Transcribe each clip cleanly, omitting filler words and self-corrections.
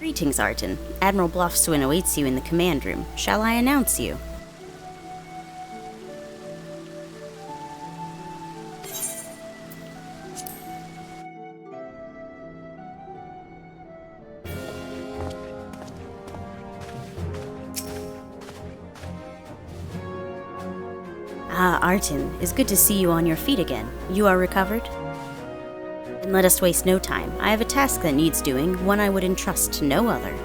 Greetings, Arton. Admiral Blofswin awaits you in the command room. Shall I announce you? Ah, Arton, it's good to see you on your feet again. You are recovered? Then let us waste no time. I have a task that needs doing, one I would entrust to no other.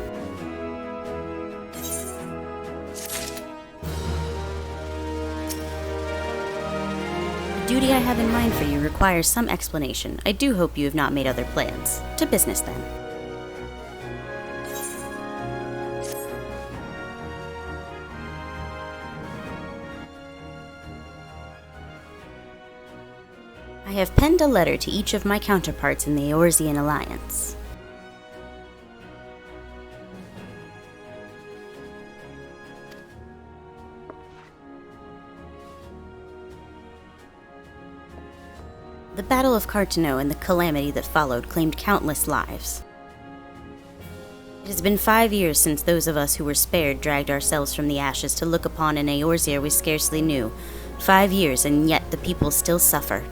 The duty I have in mind for you requires some explanation. I do hope you have not made other plans. To business, then. I have penned a letter to each of my counterparts in the Eorzean Alliance. The Battle of Cartano and the calamity that followed claimed countless lives. It has been 5 years since those of us who were spared dragged ourselves from the ashes to look upon an Eorzea we scarcely knew. 5 years, and yet the people still suffer.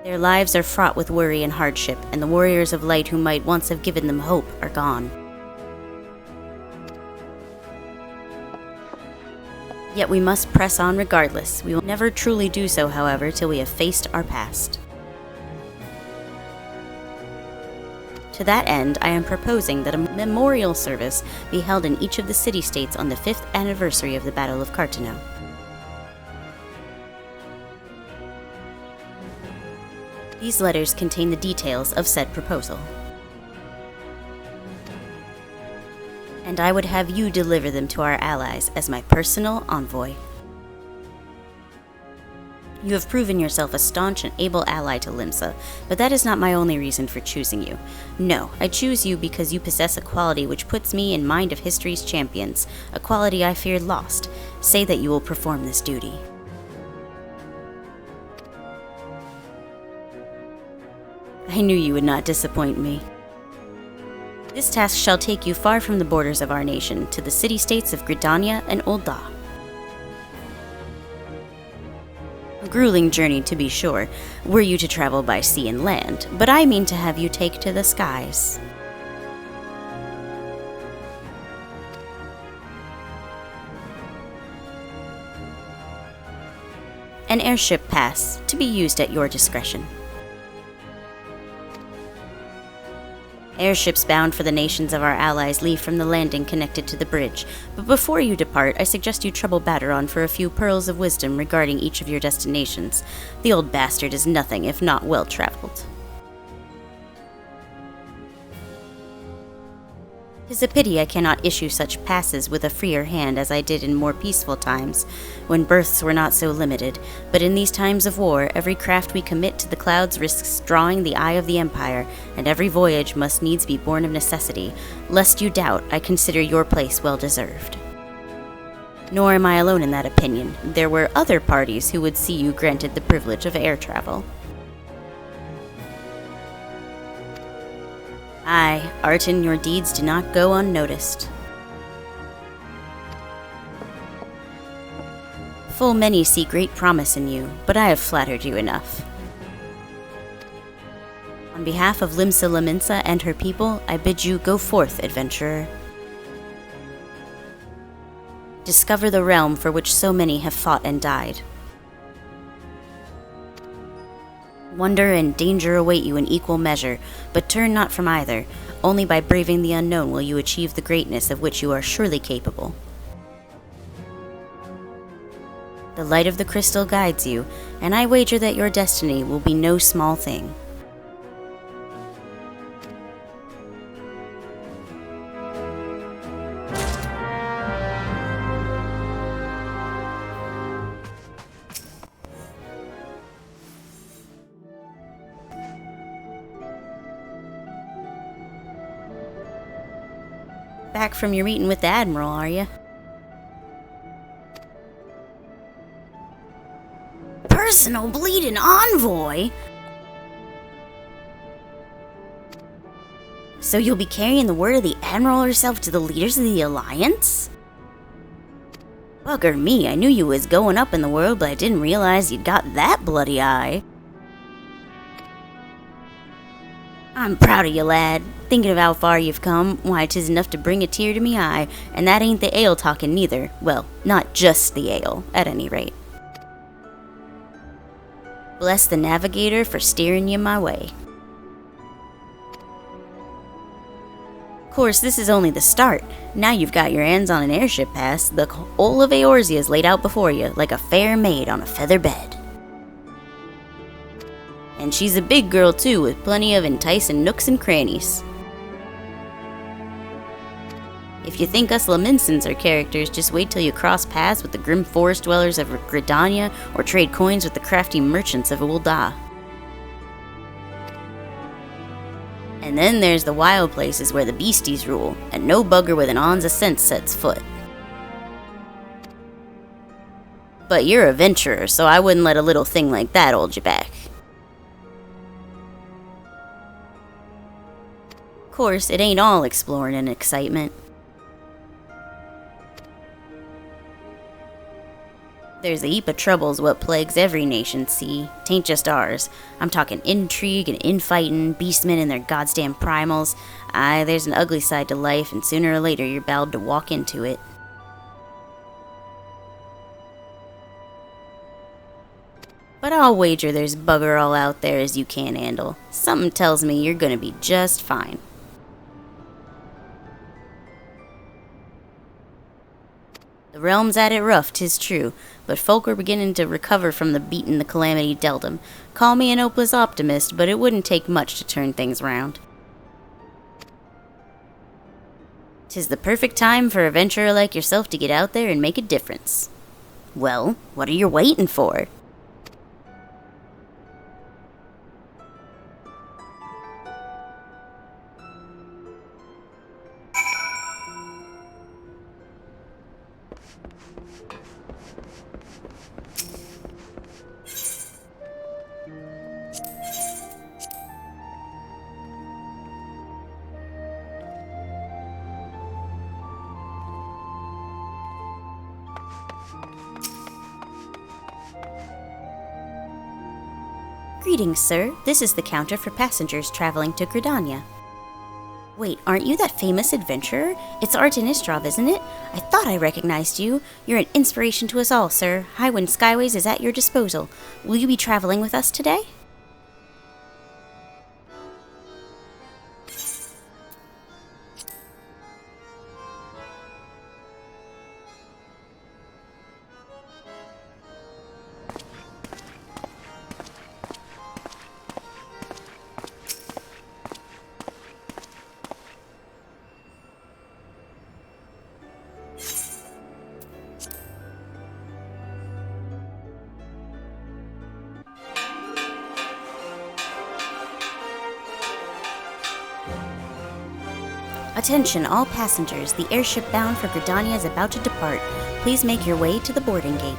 Their lives are fraught with worry and hardship, and the warriors of light who might once have given them hope are gone. Yet we must press on regardless. We will never truly do so, however, till we have faced our past. To that end, I am proposing that a memorial service be held in each of the city-states on the 5th anniversary of the Battle of Cartano. These letters contain the details of said proposal. And I would have you deliver them to our allies as my personal envoy. You have proven yourself a staunch and able ally to Limsa, but that is not my only reason for choosing you. No, I choose you because you possess a quality which puts me in mind of history's champions, a quality I feared lost. Say that you will perform this duty. I knew you would not disappoint me. This task shall take you far from the borders of our nation, to the city-states of Gridania and Ul'dah. A grueling journey, to be sure, were you to travel by sea and land, but I mean to have you take to the skies. An airship pass, to be used at your discretion. Airships bound for the nations of our allies leave from the landing connected to the bridge, but before you depart, I suggest you trouble Baderon for a few pearls of wisdom regarding each of your destinations. The old bastard is nothing if not well-traveled. 'Tis a pity I cannot issue such passes with a freer hand as I did in more peaceful times, when berths were not so limited, but in these times of war, every craft we commit to the clouds risks drawing the eye of the Empire, and every voyage must needs be born of necessity. Lest you doubt, I consider your place well deserved. Nor am I alone in that opinion. There were other parties who would see you granted the privilege of air travel. Aye, Arton, your deeds do not go unnoticed. Full many see great promise in you, but I have flattered you enough. On behalf of Limsa Lominsa and her people, I bid you go forth, adventurer. Discover the realm for which so many have fought and died. Wonder and danger await you in equal measure, but turn not from either. Only by braving the unknown will you achieve the greatness of which you are surely capable. The light of the crystal guides you, and I wager that your destiny will be no small thing. Back from your meeting with the Admiral, are you? Personal bleeding envoy? So you'll be carrying the word of the Admiral herself to the leaders of the Alliance? Bugger me, I knew you was going up in the world, but I didn't realize you'd got that bloody eye. I'm proud of you, lad. Thinking of how far you've come, why, 'tis enough to bring a tear to me eye, and that ain't the ale talking neither. Well, not just the ale, at any rate. Bless the navigator for steering you my way. Of course, this is only the start. Now you've got your hands on an airship pass, the whole of Eorzea is laid out before you, like a fair maid on a feather bed. And she's a big girl too, with plenty of enticing nooks and crannies. If you think us Laminsons are characters, just wait till you cross paths with the grim forest dwellers of Gridania, or trade coins with the crafty merchants of Ul'dah. And then there's the wild places where the beasties rule, and no bugger with an ounce of sense sets foot. But you're a venturer, so I wouldn't let a little thing like that hold you back. Of course, it ain't all exploring and excitement. There's a heap of troubles what plagues every nation sea. Tain't just ours. I'm talking intrigue and infighting, beastmen and their goddamn primals. Aye, there's an ugly side to life, and sooner or later you're bound to walk into it. But I'll wager there's bugger all out there as you can't handle. Something tells me you're gonna be just fine. The realm's at it rough, 'tis true, but folk are beginning to recover from the beating the calamity dealt 'em. Call me an hopeless optimist, but it wouldn't take much to turn things round. 'Tis the perfect time for a venturer like yourself to get out there and make a difference. Well, what are you waiting for? Greetings, sir. This is the counter for passengers traveling to Gridania. Wait, aren't you that famous adventurer? It's Arten Istrov, isn't it? I thought I recognized you. You're an inspiration to us all, sir. Highwind Skyways is at your disposal. Will you be traveling with us today? Attention all passengers, the airship bound for Gridania is about to depart. Please make your way to the boarding gate.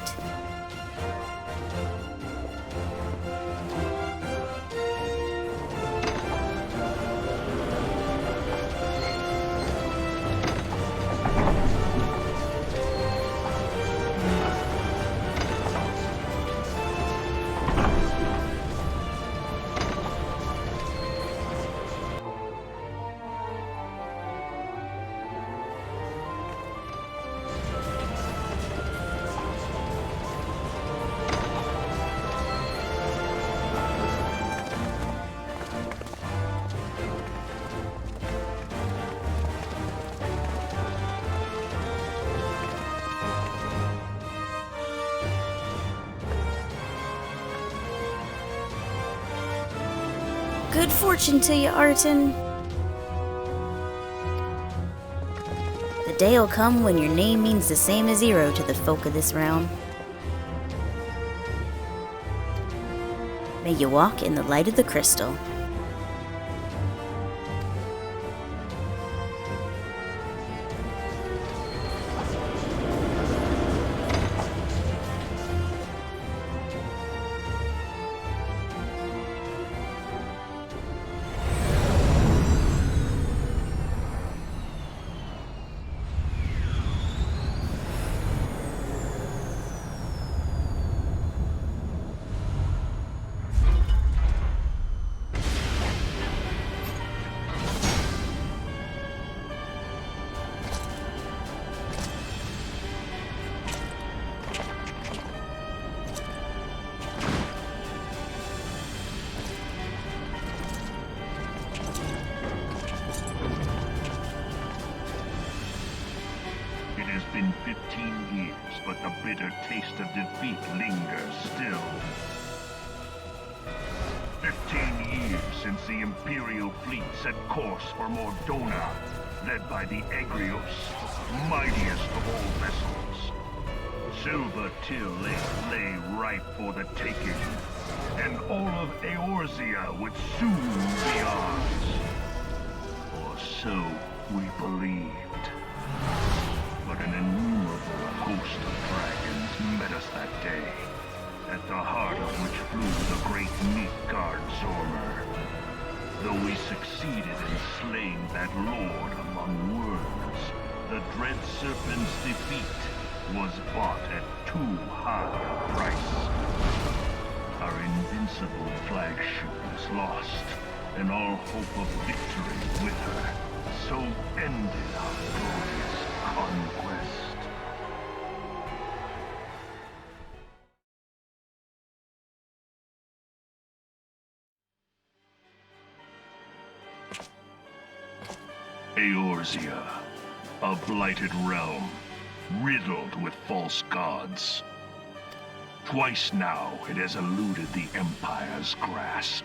Good fortune to you, Arten. The day'll come when your name means the same as zero to the folk of this realm. May you walk in the light of the crystal. bitter taste of defeat lingers still. 15 years since the Imperial fleet set course for Mordona, led by the Egrios, mightiest of all vessels. Silver Till lay ripe for the taking, and all of Eorzea would soon be ours. Or so we believed. But an innumerable host of dragons met us that day, at the heart of which flew the great Midgard Zormer. Though we succeeded in slaying that lord among worms, the dread serpent's defeat was bought at too high a price. Our invincible flagship was lost, and all hope of victory with her. So ended our glorious conquest. Eorzea, a blighted realm, riddled with false gods. Twice now it has eluded the Empire's grasp.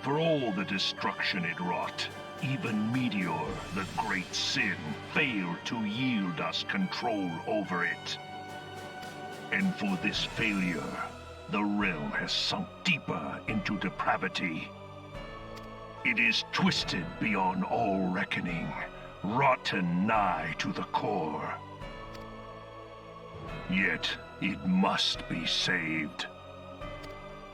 For all the destruction it wrought, even Meteor, the great sin, failed to yield us control over it. And for this failure, the realm has sunk deeper into depravity. It is twisted beyond all reckoning, rotten nigh to the core. Yet, it must be saved.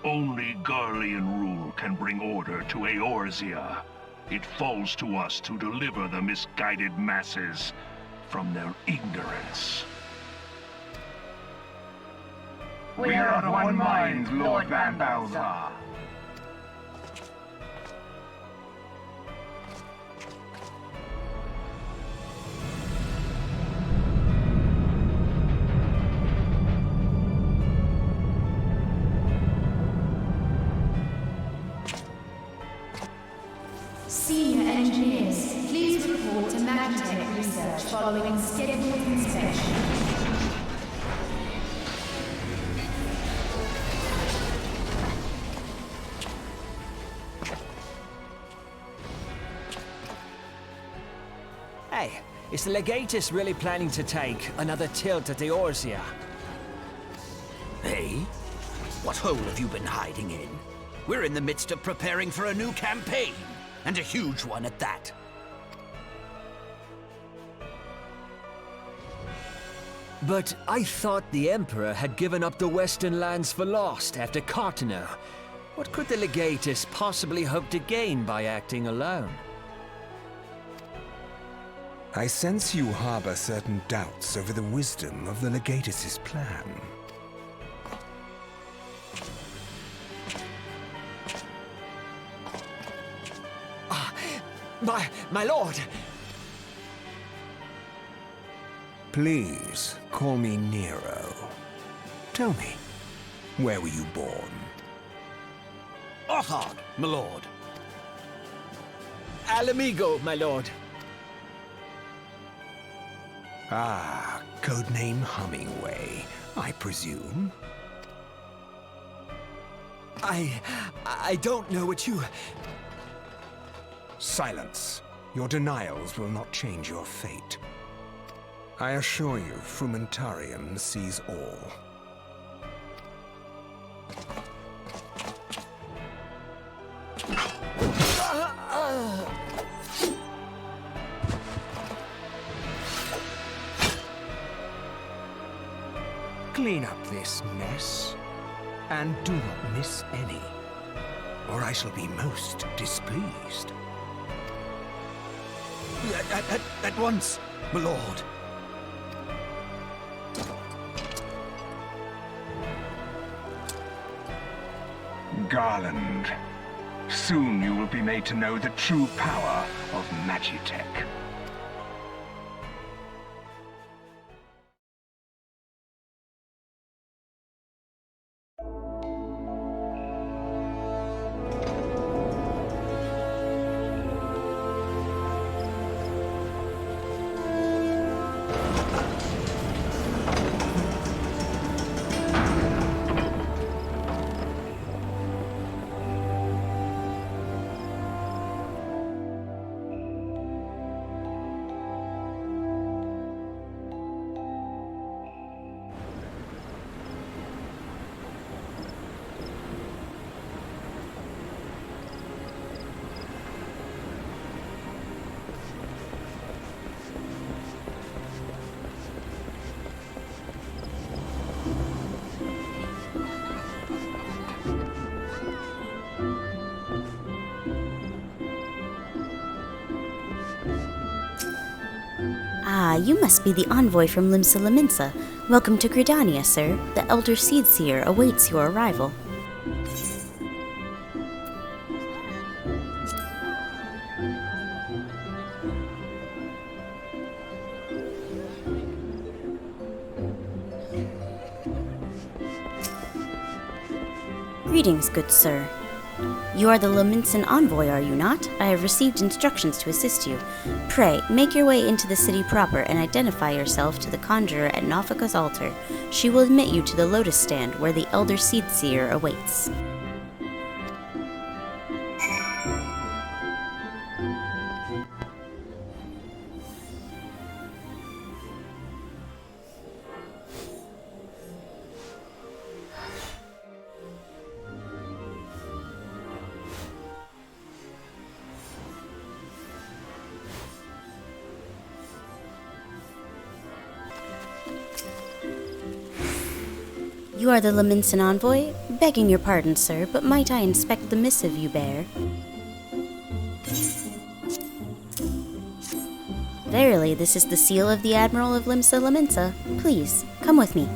Only Garlean rule can bring order to Eorzea. It falls to us to deliver the misguided masses from their ignorance. We are of one mind, Lord Van Balzar. Senior engineers, please report to Magitech research following scheduled inspection. Hey, is the Legatus really planning to take another tilt at Eorzea? Hey? What hole have you been hiding in? We're in the midst of preparing for a new campaign, and a huge one at that. But I thought the Emperor had given up the Western lands for lost after Cartano. What could the Legatus possibly hope to gain by acting alone? I sense you harbor certain doubts over the wisdom of the Legatus's plan. My lord! Please, call me Nero. Tell me, where were you born? Uhhh, my lord. Alamigo, my lord. Ah, codename Hummingway, I presume. I don't know what you... Silence. Your denials will not change your fate. I assure you, Frumentarium sees all. Clean up this mess, and do not miss any, or I shall be most displeased. At once, my lord. Garland, soon you will be made to know the true power of Magitech. Ah, you must be the envoy from Limsa. Welcome to Gridania, sir. The Elder Seed Seer awaits your arrival. Greetings, good sir. You are the Lominsan envoy, are you not? I have received instructions to assist you. Pray, make your way into the city proper and identify yourself to the conjurer at Nofika's altar. She will admit you to the lotus stand where the Elder Seed Seer awaits. You are the Lominsan envoy? Begging your pardon, sir, but might I inspect the missive you bear? Verily, this is the seal of the Admiral of Limsa. Please, come with me.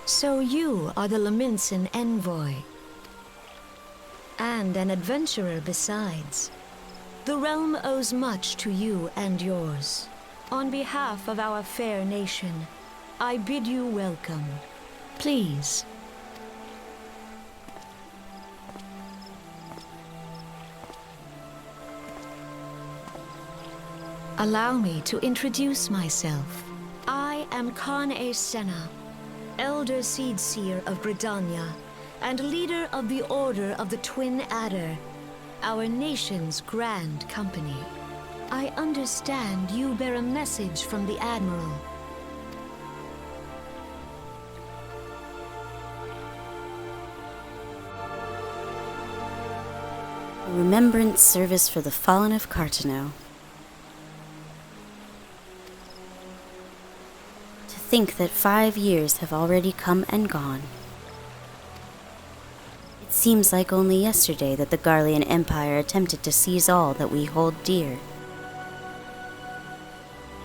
So you are the Lominsan envoy. And an adventurer besides. The realm owes much to you and yours. On behalf of our fair nation, I bid you welcome. Please. Allow me to introduce myself. I am Khan-e Senna, Elder Seed Seer of Gridania, and leader of the Order of the Twin Adder, our nation's grand company. I understand you bear a message from the Admiral. A remembrance service for the fallen of Cartano. To think that 5 years have already come and gone. It seems like only yesterday that the Garlean Empire attempted to seize all that we hold dear.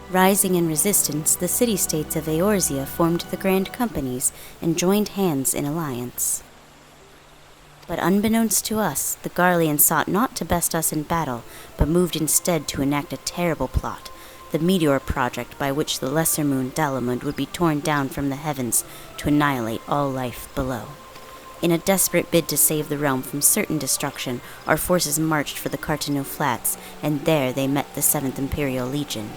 Rising in resistance, the city-states of Eorzea formed the Grand Companies and joined hands in alliance. But unbeknownst to us, the Garleans sought not to best us in battle, but moved instead to enact a terrible plot, the Meteor Project, by which the lesser moon Dalamud would be torn down from the heavens to annihilate all life below. In a desperate bid to save the realm from certain destruction, our forces marched for the Cartano Flats, and there they met the 7th Imperial Legion.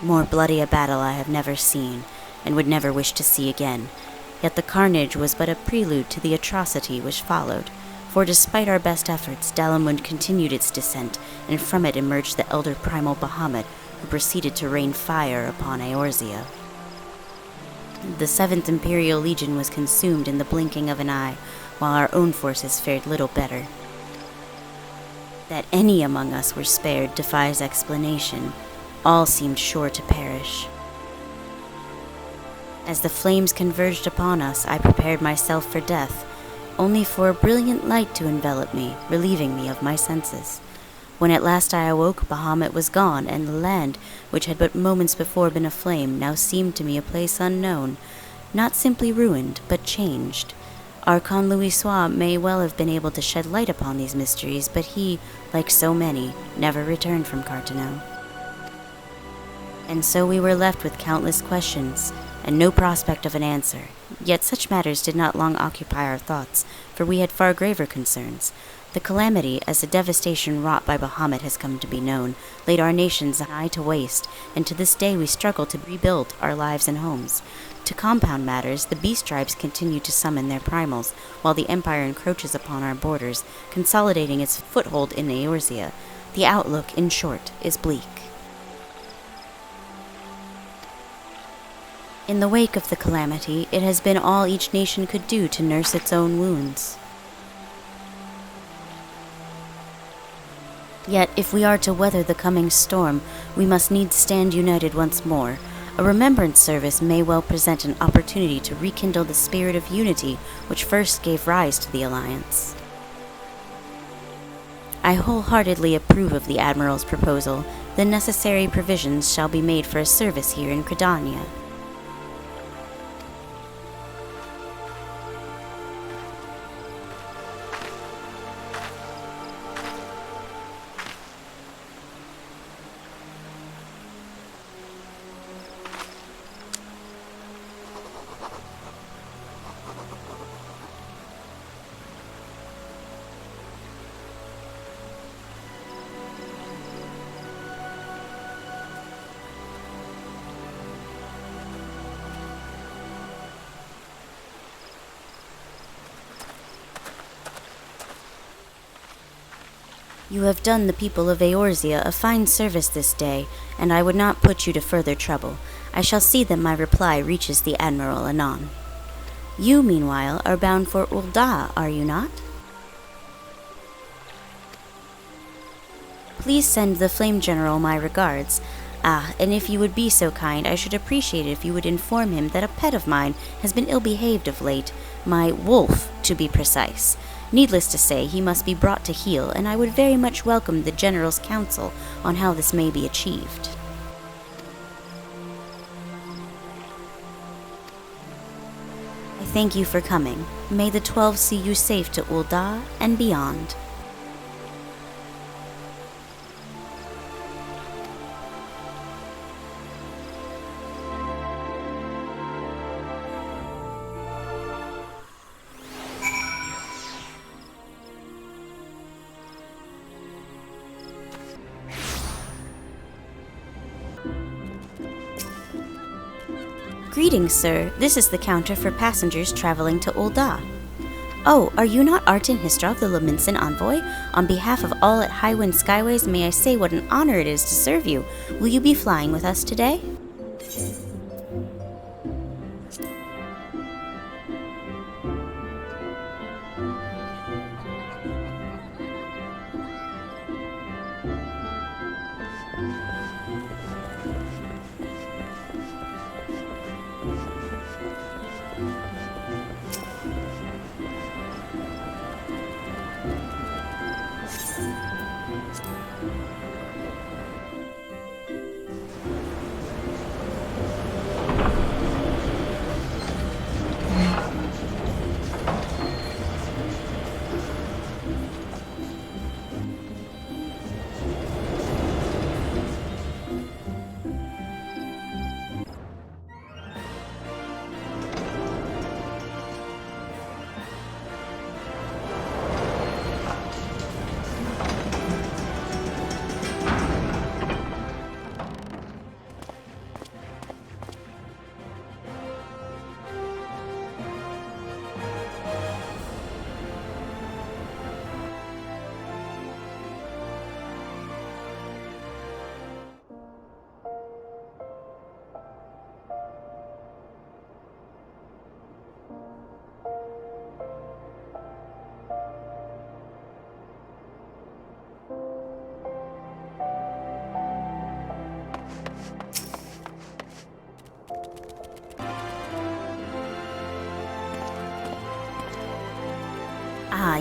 More bloody a battle I have never seen, and would never wish to see again, yet the carnage was but a prelude to the atrocity which followed, for despite our best efforts, Dalamud continued its descent, and from it emerged the elder primal Bahamut, who proceeded to rain fire upon Eorzea. The 7th Imperial Legion was consumed in the blinking of an eye, while our own forces fared little better. That any among us were spared defies explanation. All seemed sure to perish. As the flames converged upon us, I prepared myself for death, only for a brilliant light to envelop me, relieving me of my senses. When at last I awoke, Bahamut was gone, and the land, which had but moments before been aflame, now seemed to me a place unknown, not simply ruined, but changed. Archon Louisoix may well have been able to shed light upon these mysteries, but he, like so many, never returned from Cartano. And so we were left with countless questions, and no prospect of an answer. Yet such matters did not long occupy our thoughts, for we had far graver concerns. The calamity, as the devastation wrought by Bahamut has come to be known, laid our nations nigh to waste, and to this day we struggle to rebuild our lives and homes. To compound matters, the beast tribes continue to summon their primals, while the Empire encroaches upon our borders, consolidating its foothold in Eorzea. The outlook, in short, is bleak. In the wake of the calamity, it has been all each nation could do to nurse its own wounds. Yet, if we are to weather the coming storm, we must needs stand united once more. A remembrance service may well present an opportunity to rekindle the spirit of unity which first gave rise to the Alliance. I wholeheartedly approve of the Admiral's proposal. The necessary provisions shall be made for a service here in Gridania. You have done the people of Eorzea a fine service this day, and I would not put you to further trouble. I shall see that my reply reaches the Admiral anon. You, meanwhile, are bound for Ul'dah, are you not? Please send the Flame General my regards. And if you would be so kind, I should appreciate it if you would inform him that a pet of mine has been ill-behaved of late, my wolf, to be precise. Needless to say, he must be brought to heel, and I would very much welcome the General's counsel on how this may be achieved. I thank you for coming. May the 12 see you safe to Ul'dah and beyond. Greetings, sir. This is the counter for passengers traveling to Ul'dah. Oh, are you not Arten Histra of the Leminson Envoy? On behalf of all at Highwind Skyways, may I say what an honor it is to serve you. Will you be flying with us today?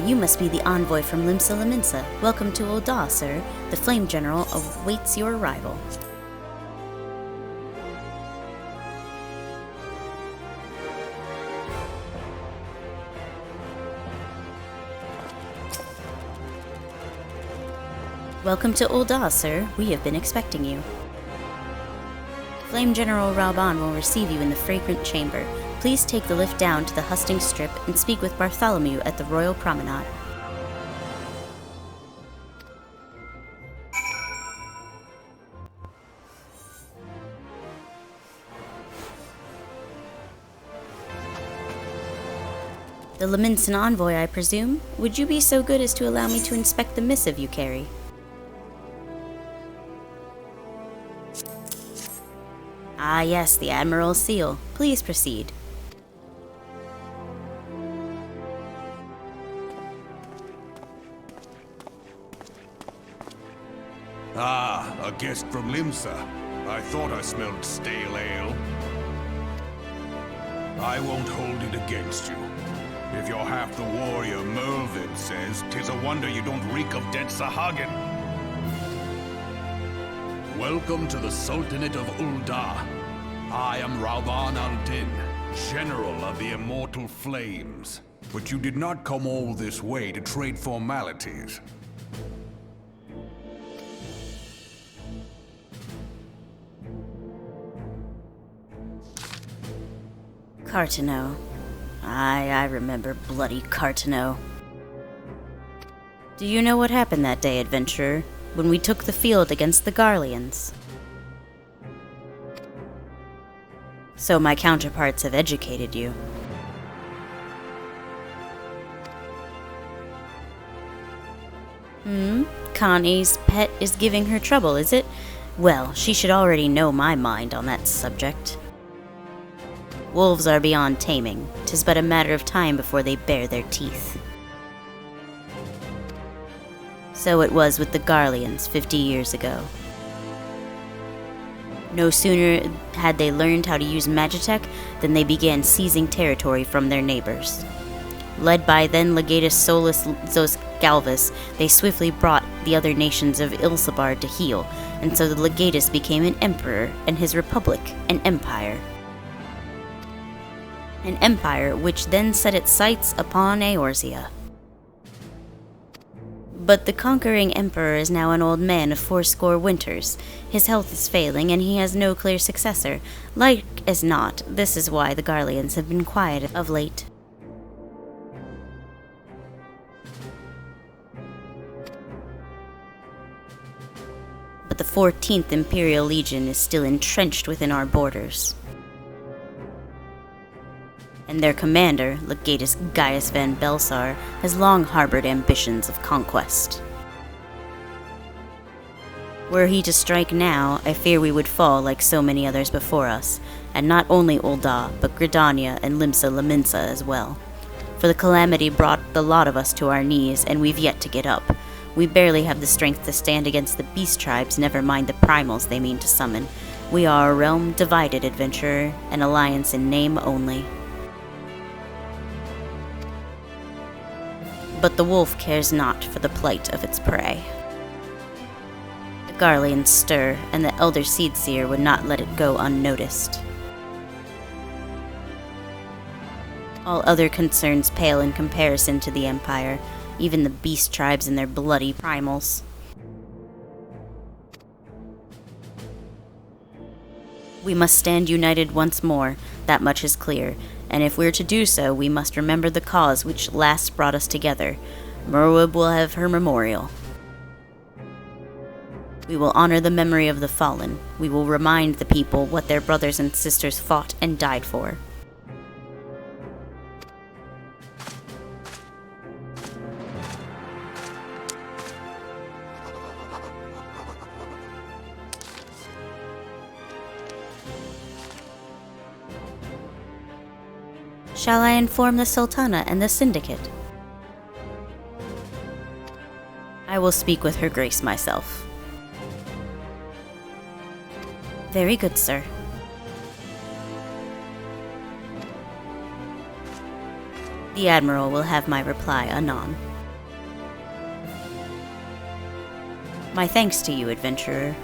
You must be the envoy from Limsa Leminsa. Welcome to Ul'dah, sir. The Flame General awaits your arrival. Welcome to Ul'dah, sir. We have been expecting you. Flame General Rauban will receive you in the fragrant chamber. Please take the lift down to the hustings strip and speak with Bartholomew at the Royal Promenade. The Leminson Envoy, I presume? Would you be so good as to allow me to inspect the missive you carry? Ah yes, the Admiral's seal. Please proceed. Ah, a guest from Limsa. I thought I smelled stale ale. I won't hold it against you. If you're half the warrior Merlin says, 'tis a wonder you don't reek of dead Sahagin. Welcome to the Sultanate of Ul'dah. I am Rauban al-Din, General of the Immortal Flames. But you did not come all this way to trade formalities. Cartano. I remember bloody Cartano. Do you know what happened that day, adventurer, when we took the field against the Garleans? So my counterparts have educated you. Connie's pet is giving her trouble, is it? Well, she should already know my mind on that subject. Wolves are beyond taming. 'Tis but a matter of time before they bare their teeth. So it was with the Garleans 50 years ago. No sooner had they learned how to use Magitech than they began seizing territory from their neighbors. Led by then Legatus Solus Zos Galvus, they swiftly brought the other nations of Ilsabard to heel, and so the Legatus became an emperor, and his republic an empire. An empire which then set its sights upon Eorzea. But the conquering emperor is now an old man of 80 winters. His health is failing, and he has no clear successor. Like as not, this is why the Garleans have been quiet of late. But the 14th Imperial Legion is still entrenched within our borders. And their commander, Legatus Gaius van Belsar, has long harbored ambitions of conquest. Were he to strike now, I fear we would fall like so many others before us, and not only Ul'dah, but Gridania and Limsa Laminsa as well. For the calamity brought the lot of us to our knees, and we've yet to get up. We barely have the strength to stand against the beast tribes, never mind the primals they mean to summon. We are a realm divided, adventurer, an alliance in name only. But the wolf cares not for the plight of its prey. The Garleans stir, and the elder Seedseer would not let it go unnoticed. All other concerns pale in comparison to the Empire, even the beast tribes and their bloody primals. We must stand united once more, that much is clear, and if we're to do so, we must remember the cause which last brought us together. Merwib will have her memorial. We will honor the memory of the fallen. We will remind the people what their brothers and sisters fought and died for. Shall I inform the Sultana and the Syndicate? I will speak with Her Grace myself. Very good, sir. The Admiral will have my reply anon. My thanks to you, adventurer.